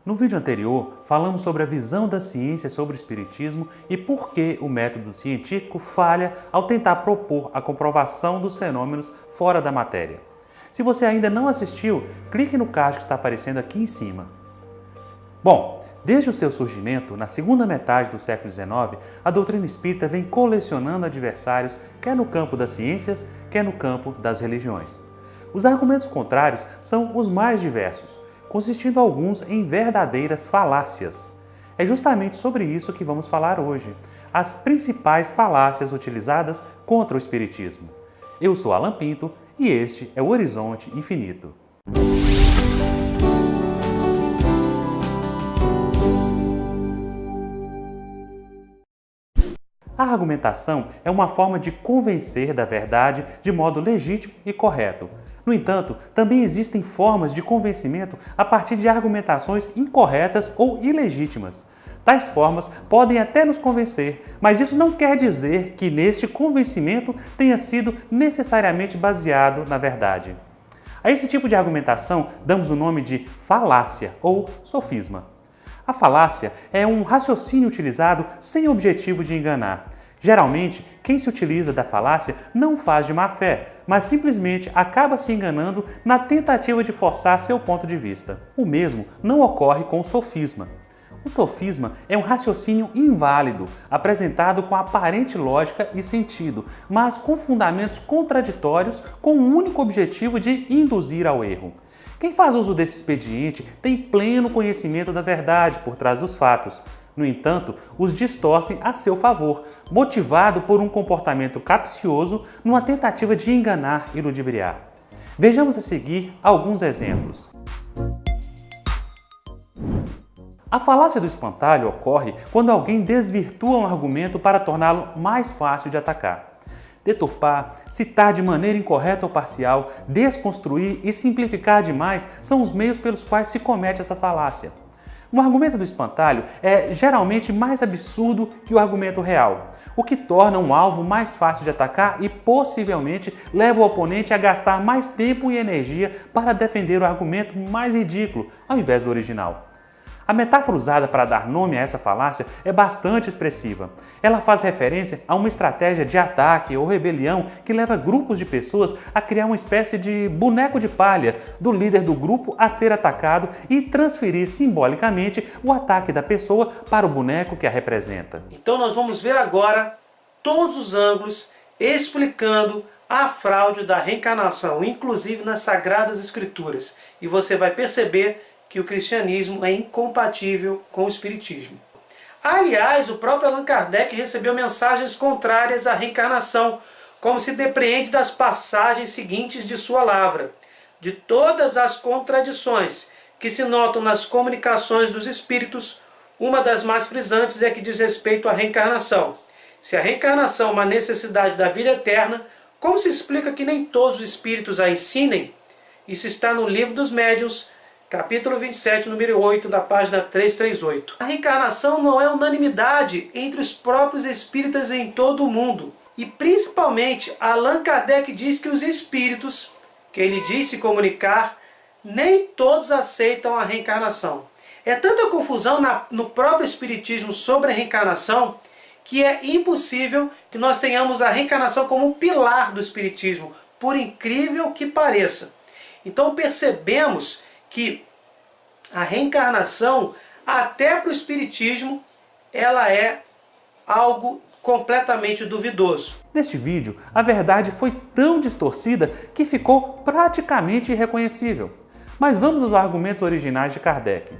No vídeo anterior, falamos sobre a visão da ciência sobre o espiritismo e por que o método científico falha ao tentar propor a comprovação dos fenômenos fora da matéria. Se você ainda não assistiu, clique no card que está aparecendo aqui em cima. Bom, desde o seu surgimento, na segunda metade do século XIX, a doutrina espírita vem colecionando adversários, quer no campo das ciências, quer no campo das religiões. Os argumentos contrários são os mais diversos, consistindo alguns em verdadeiras falácias. É justamente sobre isso que vamos falar hoje, as principais falácias utilizadas contra o espiritismo. Eu sou Alan Pinto e este é o Horizonte Infinito. A argumentação é uma forma de convencer da verdade de modo legítimo e correto. No entanto, também existem formas de convencimento a partir de argumentações incorretas ou ilegítimas. Tais formas podem até nos convencer, mas isso não quer dizer que neste convencimento tenha sido necessariamente baseado na verdade. A esse tipo de argumentação damos o nome de falácia ou sofisma. A falácia é um raciocínio utilizado sem objetivo de enganar. Geralmente, quem se utiliza da falácia não faz de má fé, mas simplesmente acaba se enganando na tentativa de forçar seu ponto de vista. O mesmo não ocorre com o sofisma. O sofisma é um raciocínio inválido, apresentado com aparente lógica e sentido, mas com fundamentos contraditórios com o único objetivo de induzir ao erro. Quem faz uso desse expediente tem pleno conhecimento da verdade por trás dos fatos. No entanto, os distorcem a seu favor, motivado por um comportamento capcioso numa tentativa de enganar e ludibriar. Vejamos a seguir alguns exemplos. A falácia do espantalho ocorre quando alguém desvirtua um argumento para torná-lo mais fácil de atacar. Deturpar, citar de maneira incorreta ou parcial, desconstruir e simplificar demais são os meios pelos quais se comete essa falácia. Um argumento do espantalho é geralmente mais absurdo que o argumento real, o que torna um alvo mais fácil de atacar e possivelmente leva o oponente a gastar mais tempo e energia para defender o argumento mais ridículo ao invés do original. A metáfora usada para dar nome a essa falácia é bastante expressiva. Ela faz referência a uma estratégia de ataque ou rebelião que leva grupos de pessoas a criar uma espécie de boneco de palha do líder do grupo a ser atacado e transferir simbolicamente o ataque da pessoa para o boneco que a representa. Então nós vamos ver agora todos os ângulos explicando a fraude da reencarnação, inclusive nas Sagradas Escrituras. E você vai perceber que o cristianismo é incompatível com o espiritismo. Aliás, o próprio Allan Kardec recebeu mensagens contrárias à reencarnação, como se depreende das passagens seguintes de sua lavra. De todas as contradições que se notam nas comunicações dos espíritos, uma das mais frisantes é que diz respeito à reencarnação. Se a reencarnação é uma necessidade da vida eterna, como se explica que nem todos os espíritos a ensinem? Isso está no Livro dos Médiuns, capítulo 27, número 8, da página 338. A reencarnação não é unanimidade entre os próprios espíritas em todo o mundo. E principalmente, Allan Kardec diz que os espíritos, que ele diz se comunicar, nem todos aceitam a reencarnação. É tanta confusão no próprio espiritismo sobre a reencarnação que é impossível que nós tenhamos a reencarnação como um pilar do espiritismo, por incrível que pareça. Então percebemos que a reencarnação, até para o espiritismo, ela é algo completamente duvidoso. Neste vídeo, a verdade foi tão distorcida que ficou praticamente irreconhecível. Mas vamos aos argumentos originais de Kardec.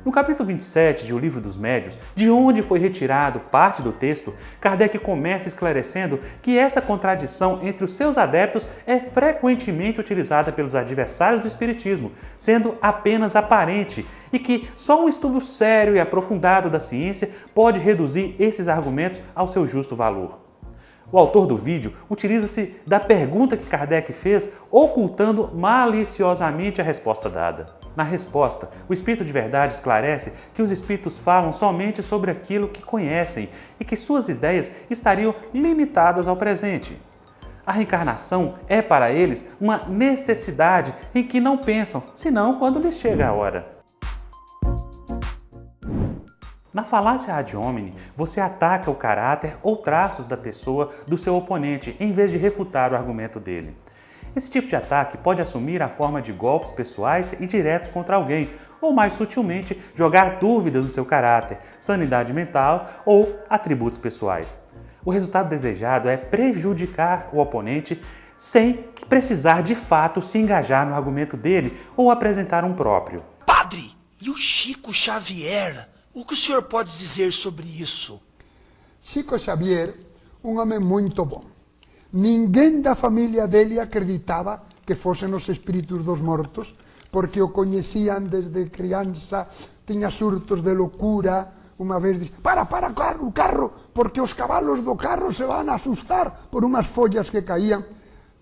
No capítulo 27 de O Livro dos Médiuns, de onde foi retirado parte do texto, Kardec começa esclarecendo que essa contradição entre os seus adeptos é frequentemente utilizada pelos adversários do espiritismo, sendo apenas aparente, e que só um estudo sério e aprofundado da ciência pode reduzir esses argumentos ao seu justo valor. O autor do vídeo utiliza-se da pergunta que Kardec fez, ocultando maliciosamente a resposta dada. Na resposta, o Espírito de Verdade esclarece que os espíritos falam somente sobre aquilo que conhecem e que suas ideias estariam limitadas ao presente. A reencarnação é para eles uma necessidade em que não pensam, senão quando lhes chega a hora. Na falácia ad hominem, você ataca o caráter ou traços da pessoa do seu oponente em vez de refutar o argumento dele. Esse tipo de ataque pode assumir a forma de golpes pessoais e diretos contra alguém, ou mais sutilmente, jogar dúvidas no seu caráter, sanidade mental ou atributos pessoais. O resultado desejado é prejudicar o oponente sem precisar de fato se engajar no argumento dele ou apresentar um próprio. Padre, e o Chico Xavier? O que o senhor pode dizer sobre isso? Chico Xavier, homem muito bom. Ninguém da família dele acreditava que fossem os espíritos dos mortos, porque o conheciam desde criança, tinha surtos de loucura. Uma vez disse, para o carro, porque os cavalos do carro se vão assustar por umas folhas que caíam.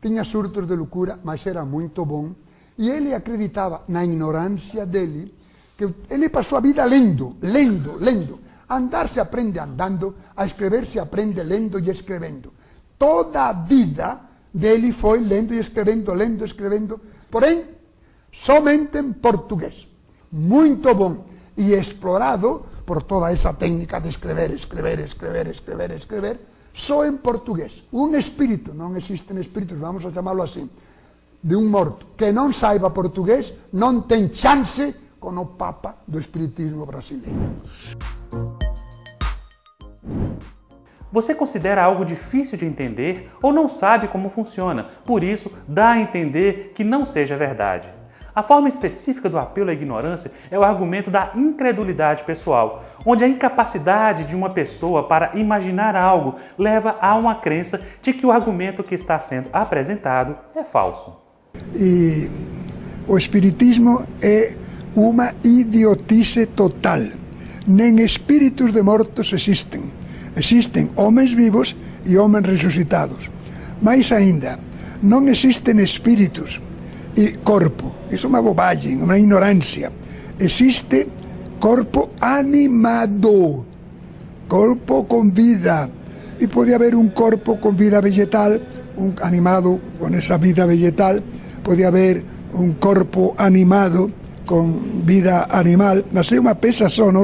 Tinha surtos de loucura, mas era muito bom. E ele acreditava, na ignorância dele, que ele passou a vida lendo. Andar se aprende andando, a escrever se aprende lendo e escrevendo. Toda a vida dele foi lendo e escrevendo, porém, somente em português. Muito bom e explorado por toda essa técnica de escrever, só em português. Um espírito, não existem espíritos, vamos a chamá-lo assim, de um morto, que não saiba português, não tem chance com o Papa do Espiritismo brasileiro. Você considera algo difícil de entender ou não sabe como funciona, por isso dá a entender que não seja verdade. A forma específica do apelo à ignorância é o argumento da incredulidade pessoal, onde a incapacidade de uma pessoa para imaginar algo leva a uma crença de que o argumento que está sendo apresentado é falso. E o Espiritismo é uma idiotice total. Nem espíritos de mortos existem. Existem homens vivos e homens ressuscitados. Mais ainda, não existem espíritos e corpo. Isso é uma bobagem, uma ignorância. Existe corpo animado, corpo com vida. E pode haver um corpo com vida vegetal, um animado com essa vida vegetal. Pode haver um corpo animado com vida animal. Mas é uma peça só, não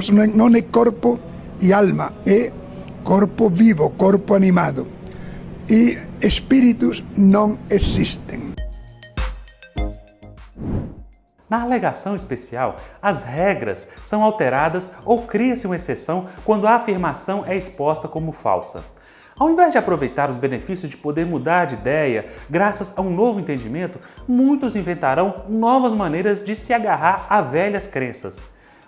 é corpo e alma, é corpo vivo, corpo animado. E espíritos não existem. Na alegação especial, as regras são alteradas ou cria-se uma exceção quando a afirmação é exposta como falsa. Ao invés de aproveitar os benefícios de poder mudar de ideia, graças a um novo entendimento, muitos inventarão novas maneiras de se agarrar a velhas crenças.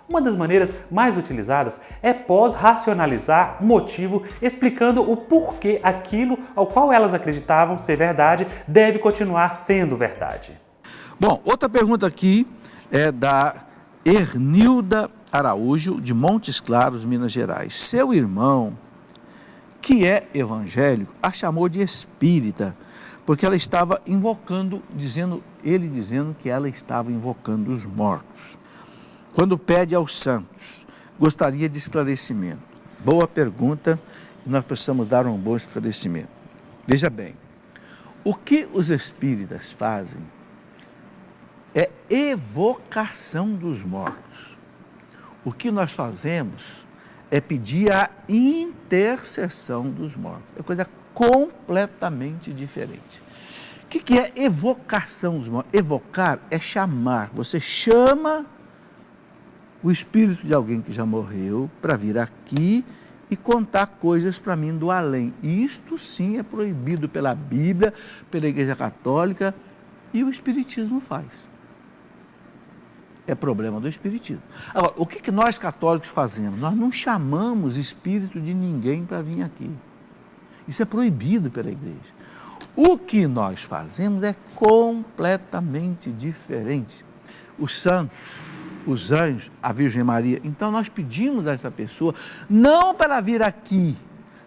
Uma das maneiras mais utilizadas é pós-racionalizar o motivo, explicando o porquê aquilo ao qual elas acreditavam ser verdade deve continuar sendo verdade. Bom, outra pergunta aqui é da Ernilda Araújo, de Montes Claros, Minas Gerais. Seu irmão, que é evangélico, a chamou de espírita, porque ela estava invocando, dizendo que ela estava invocando os mortos. Quando pede aos santos, gostaria de esclarecimento. Boa pergunta, e nós precisamos dar um bom esclarecimento. Veja bem, o que os espíritas fazem é evocação dos mortos. O que nós fazemos é pedir a intercessão dos mortos. É coisa completamente diferente. O que é evocação dos mortos? Evocar é chamar. Você chama o espírito de alguém que já morreu para vir aqui e contar coisas para mim do além. Isto sim é proibido pela Bíblia, pela Igreja Católica, e o Espiritismo faz. É problema do Espiritismo. Agora, o que nós católicos fazemos? Nós não chamamos espírito de ninguém para vir aqui. Isso é proibido pela Igreja. O que nós fazemos é completamente diferente. Os santos, os anjos, a Virgem Maria. Então nós pedimos a essa pessoa, não para vir aqui,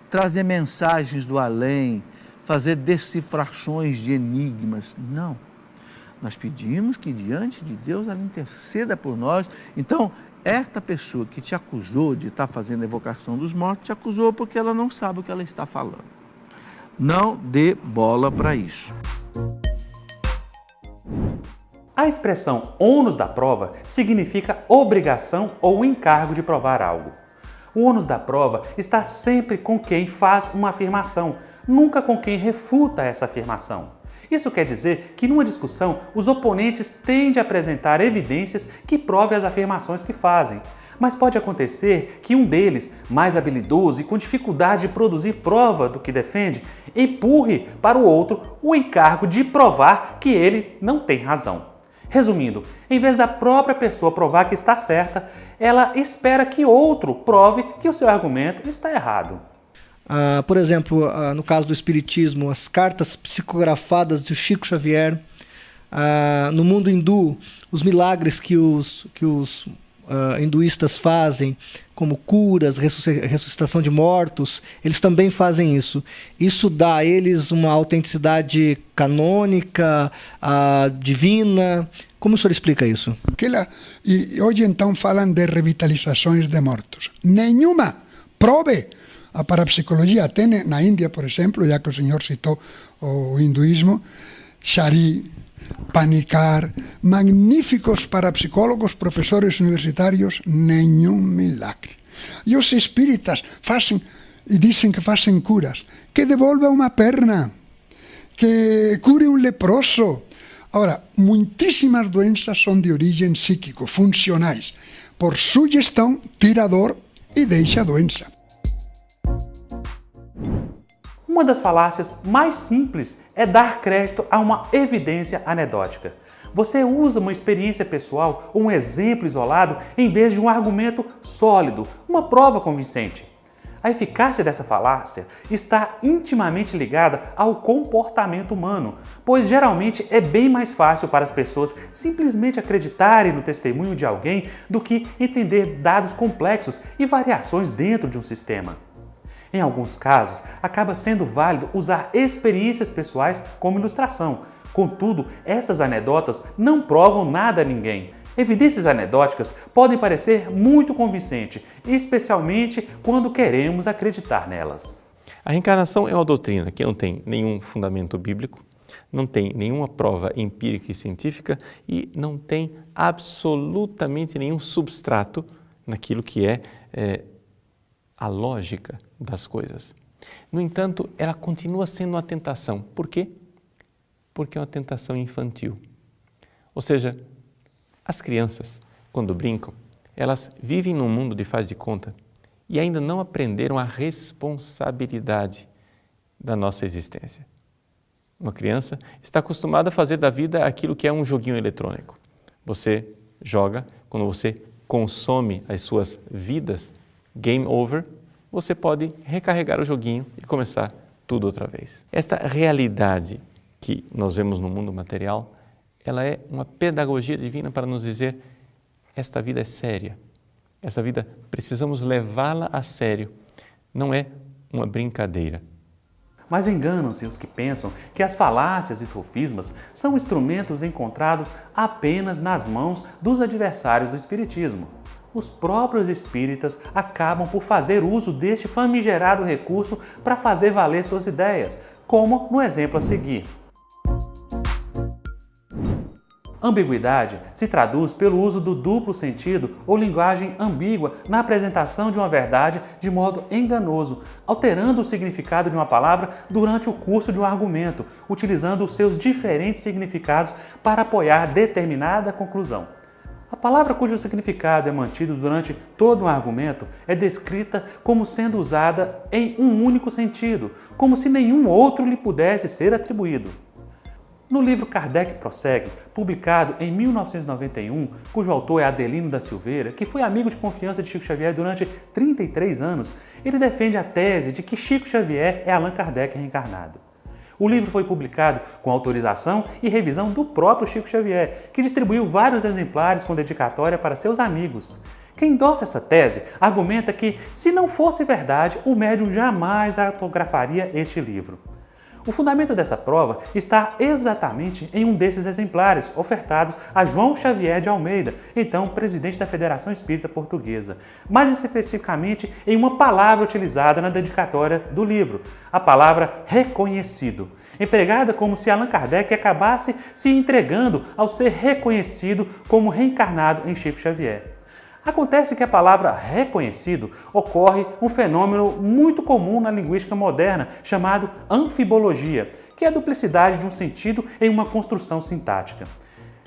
trazer mensagens do além, fazer decifrações de enigmas, não. Nós pedimos que diante de Deus ela interceda por nós. Então, esta pessoa que te acusou de estar fazendo a evocação dos mortos, te acusou porque ela não sabe o que ela está falando. Não dê bola para isso. A expressão ônus da prova significa obrigação ou encargo de provar algo. O ônus da prova está sempre com quem faz uma afirmação, nunca com quem refuta essa afirmação. Isso quer dizer que numa discussão, os oponentes tendem a apresentar evidências que provem as afirmações que fazem. Mas pode acontecer que um deles, mais habilidoso e com dificuldade de produzir prova do que defende, empurre para o outro o encargo de provar que ele não tem razão. Resumindo, em vez da própria pessoa provar que está certa, ela espera que outro prove que o seu argumento está errado. Por exemplo, no caso do Espiritismo, as cartas psicografadas de Chico Xavier. No mundo hindu, os milagres que os hinduístas fazem, como curas, ressuscitação de mortos, eles também fazem isso. Isso dá a eles uma autenticidade canônica, divina. Como o senhor explica isso? E hoje então falam de revitalizações de mortos. Nenhuma prove. A parapsicologia tem na Índia, por exemplo, já que o senhor citou o hinduísmo, Shari, Panikkar, magníficos parapsicólogos, professores universitários, nenhum milagre. E os espíritas fazem, e dizem que fazem curas, que devolva uma perna, que cure um leproso. Ora, muitíssimas doenças são de origem psíquico, funcionais. Por sugestão, tira a dor e deixa a doença. Uma das falácias mais simples é dar crédito a uma evidência anedótica. Você usa uma experiência pessoal ou um exemplo isolado em vez de um argumento sólido, uma prova convincente. A eficácia dessa falácia está intimamente ligada ao comportamento humano, pois geralmente é bem mais fácil para as pessoas simplesmente acreditarem no testemunho de alguém do que entender dados complexos e variações dentro de um sistema. Em alguns casos, acaba sendo válido usar experiências pessoais como ilustração. Contudo, essas anedotas não provam nada a ninguém. Evidências anedóticas podem parecer muito convincentes, especialmente quando queremos acreditar nelas. A reencarnação é uma doutrina que não tem nenhum fundamento bíblico, não tem nenhuma prova empírica e científica e não tem absolutamente nenhum substrato naquilo que é a lógica das coisas. No entanto, ela continua sendo uma tentação. Por quê? Porque é uma tentação infantil. Ou seja, as crianças, quando brincam, elas vivem num mundo de faz de conta e ainda não aprenderam a responsabilidade da nossa existência. Uma criança está acostumada a fazer da vida aquilo que é um joguinho eletrônico. Você joga, quando você consome as suas vidas, game over, você pode recarregar o joguinho e começar tudo outra vez. Esta realidade que nós vemos no mundo material, ela é uma pedagogia divina para nos dizer: esta vida é séria, essa vida precisamos levá-la a sério, não é uma brincadeira. Mas enganam-se os que pensam que as falácias e sofismas são instrumentos encontrados apenas nas mãos dos adversários do Espiritismo. Os próprios espíritas acabam por fazer uso deste famigerado recurso para fazer valer suas ideias, como no exemplo a seguir. Ambiguidade se traduz pelo uso do duplo sentido ou linguagem ambígua na apresentação de uma verdade de modo enganoso, alterando o significado de uma palavra durante o curso de um argumento, utilizando os seus diferentes significados para apoiar determinada conclusão. A palavra cujo significado é mantido durante todo um argumento é descrita como sendo usada em um único sentido, como se nenhum outro lhe pudesse ser atribuído. No livro Kardec Prossegue, publicado em 1991, cujo autor é Adelino da Silveira, que foi amigo de confiança de Chico Xavier durante 33 anos, ele defende a tese de que Chico Xavier é Allan Kardec reencarnado. O livro foi publicado com autorização e revisão do próprio Chico Xavier, que distribuiu vários exemplares com dedicatória para seus amigos. Quem endossa essa tese argumenta que, se não fosse verdade, o médium jamais autografaria este livro. O fundamento dessa prova está exatamente em um desses exemplares ofertados a João Xavier de Almeida, então presidente da Federação Espírita Portuguesa, mais especificamente em uma palavra utilizada na dedicatória do livro, a palavra reconhecido, empregada como se Allan Kardec acabasse se entregando ao ser reconhecido como reencarnado em Chico Xavier. Acontece que a palavra reconhecido ocorre um fenômeno muito comum na linguística moderna chamado anfibologia, que é a duplicidade de um sentido em uma construção sintática.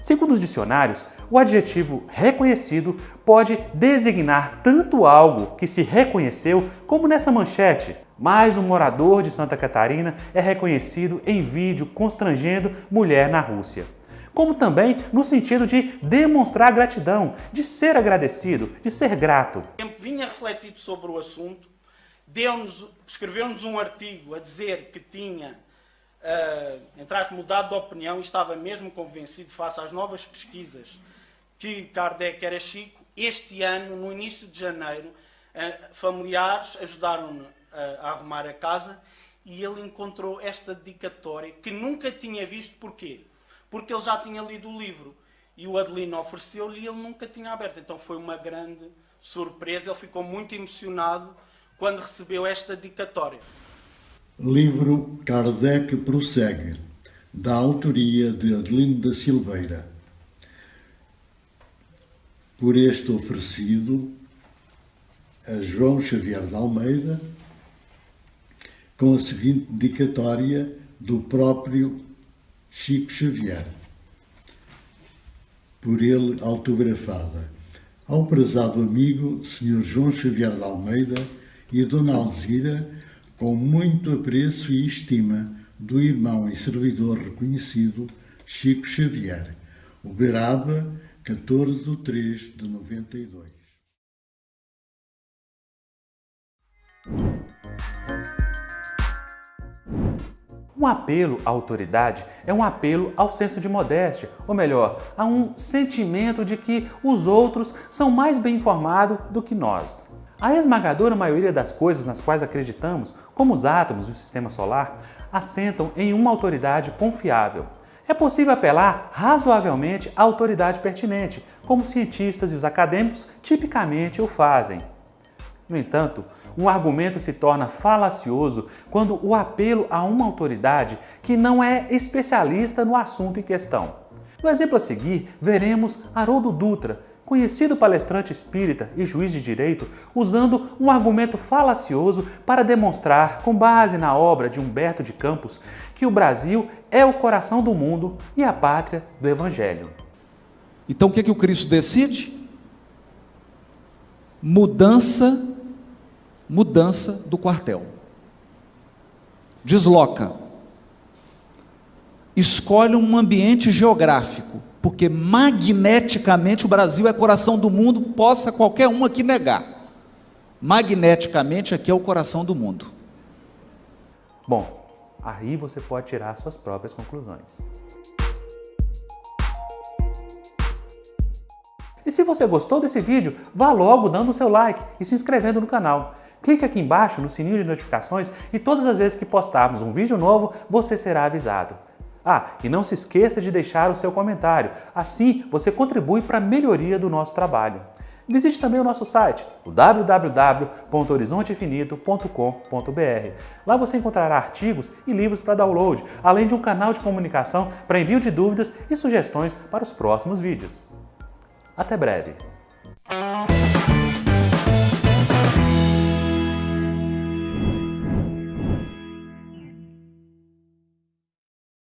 Segundo os dicionários, o adjetivo reconhecido pode designar tanto algo que se reconheceu, como nessa manchete: mais um morador de Santa Catarina é reconhecido em vídeo constrangendo mulher na Rússia. Como também no sentido de demonstrar gratidão, de ser agradecido, de ser grato. Vinha refletido sobre o assunto, escreveu-nos um artigo a dizer que tinha mudado de opinião e estava mesmo convencido, face às novas pesquisas, que Kardec era Chico. Este ano, no início de janeiro, familiares ajudaram-no a arrumar a casa e ele encontrou esta dedicatória que nunca tinha visto. Porquê? Porque ele já tinha lido o livro e o Adelino ofereceu-lhe e ele nunca tinha aberto. Então foi uma grande surpresa, ele ficou muito emocionado quando recebeu esta dedicatória. Livro Kardec Prossegue, da autoria de Adelino da Silveira. Por este oferecido a João Xavier de Almeida, com a seguinte dedicatória do próprio Chico Xavier, por ele autografada: ao prezado amigo Sr. João Xavier de Almeida e Dona Alzira, com muito apreço e estima do irmão e servidor reconhecido Chico Xavier, Uberaba, 14/3/92. Um apelo à autoridade é um apelo ao senso de modéstia, ou melhor, a um sentimento de que os outros são mais bem informados do que nós. A esmagadora maioria das coisas nas quais acreditamos, como os átomos e o sistema solar, assentam em uma autoridade confiável. É possível apelar razoavelmente à autoridade pertinente, como os cientistas e os acadêmicos tipicamente o fazem. No entanto, um argumento se torna falacioso quando o apelo a uma autoridade que não é especialista no assunto em questão. No exemplo a seguir, veremos Haroldo Dutra, conhecido palestrante espírita e juiz de direito, usando um argumento falacioso para demonstrar, com base na obra de Humberto de Campos, que o Brasil é o coração do mundo e a pátria do Evangelho. Então o que o Cristo decide? Mudança do quartel. Desloca. Escolhe um ambiente geográfico, porque magneticamente o Brasil é coração do mundo, possa qualquer um aqui negar. Magneticamente aqui é o coração do mundo. Bom, aí você pode tirar suas próprias conclusões. E se você gostou desse vídeo, vá logo dando o seu like e se inscrevendo no canal. Clique aqui embaixo no sininho de notificações e todas as vezes que postarmos um vídeo novo, você será avisado. E não se esqueça de deixar o seu comentário, assim você contribui para a melhoria do nosso trabalho. Visite também o nosso site, o www.horizonteinfinito.com.br. Lá você encontrará artigos e livros para download, além de um canal de comunicação para envio de dúvidas e sugestões para os próximos vídeos. Até breve!